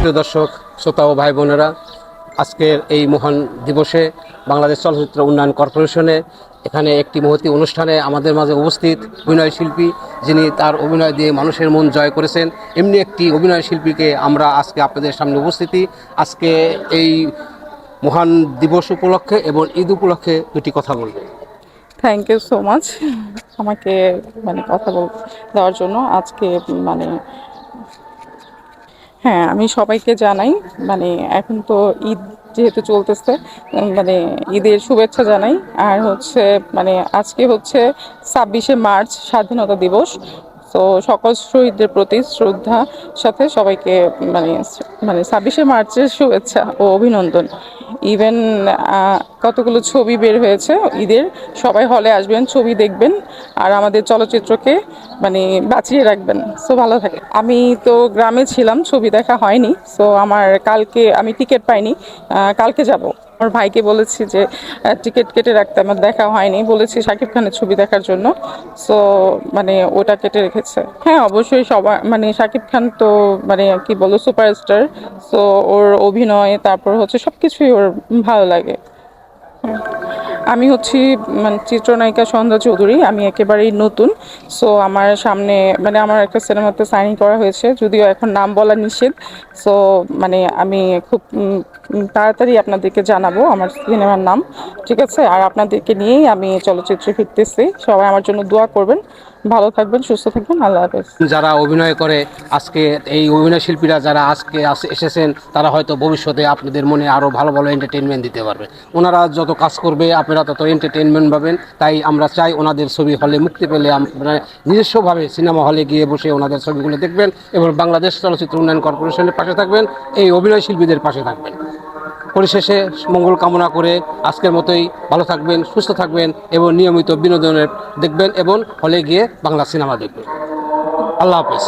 প্রিয় দর্শক, শ্রোতা ও ভাই বোনেরা, আজকের এই মহান দিবসে বাংলাদেশ চলচ্চিত্র উন্নয়ন কর্পোরেশনে এখানে একটি মহতী অনুষ্ঠানে আমাদের মাঝে উপস্থিত অভিনয় শিল্পী, যিনি তার অভিনয় দিয়ে মানুষের মন জয় করেছেন, এমনি একটি অভিনয় শিল্পীকে আমরা আজকে আপনাদের সামনে উপস্থিতি আজকে এই মহান দিবস উপলক্ষে এবং ঈদ উপলক্ষে দুটি কথা বলবো। থ্যাংক ইউ সো মাচ আমাকে কথা দেওয়ার জন্য। আজকে মানে হ্যাঁ, আমি সবাইকে জানাই এখন তো ঈদ যেহেতু চলতেছে, মানে ঈদের শুভেচ্ছা জানাই। আর হচ্ছে আজকে হচ্ছে 26শে মার্চ স্বাধীনতা দিবস। তো সকল শহীদদের প্রতি শ্রদ্ধা সাথে সবাইকে মানে 26শে মার্চের শুভেচ্ছা ও অভিনন্দন। ইভেন কতগুলো ছবি বের হয়েছে ঈদের, সবাই হলে আসবেন, ছবি দেখবেন আর আমাদের চলচ্চিত্রকে বাঁচিয়ে রাখবেন। সো ভালো থাকে। আমি তো গ্রামে ছিলাম, ছবি দেখা হয়নি। সো আমার কালকে আমি টিকিট পাইনি, কালকে যাব। আমার ভাইকে বলেছি যে টিকিট কেটে রাখতে, আমার দেখা হয়নি, বলেছি শাকিব খানের ছবি দেখার জন্য। সো ওটা কেটে রেখেছে। হ্যাঁ, অবশ্যই সবার শাকিব খান তো কি বলবো, সুপারস্টার। সো ওর অভিনয়, তারপর হচ্ছে সবকিছুই ওর ভালো লাগে। আমি হচ্ছি চিত্রনায়িকা সন্ধ্যা চৌধুরী। আমি একেবারেই নতুন। সো আমার সামনে আমার একটা সিনেমাতে সাইন করা হয়েছে, যদিও এখন নাম বলা নিষেধ। সো আমি খুব তাড়াতাড়ি আপনাদেরকে জানাবো আমার সিনেমার নাম, ঠিক আছে? আর আপনাদেরকে নিয়েই আমি চলচ্চিত্রে ফিরতেছি। সবাই আমার জন্য দোয়া করবেন। ভালো থাকবেন, সুস্থ থাকবেন। আল্লাহ হাফেজ। যারা অভিনয় করে আজকে, এই অভিনয় শিল্পীরা যারা আজকে এসেছেন, তারা হয়তো ভবিষ্যতে আপনাদের মনে আরও ভালো ভালো এন্টারটেনমেন্ট দিতে পারবে। ওনারা যত কাজ করবে আপনারা তত এন্টারটেনমেন্ট পাবেন। তাই আমরা চাই ওনাদের ছবি হলে মুক্তি পেলে আপনারা নিজস্বভাবে সিনেমা হলে গিয়ে বসে ওনাদের ছবিগুলো দেখবেন এবং বাংলাদেশ চলচ্চিত্র উন্নয়ন কর্পোরেশনের পাশে থাকবেন, এই অভিনয় শিল্পীদের পাশে থাকবেন। পরিশেষে মঙ্গল কামনা করে আজকের মতোই ভালো থাকবেন, সুস্থ থাকবেন এবং নিয়মিত বিনোদনের দেখবেন এবং হলে গিয়ে বাংলা সিনেমা দেখবেন। আল্লাহ হাফেজ।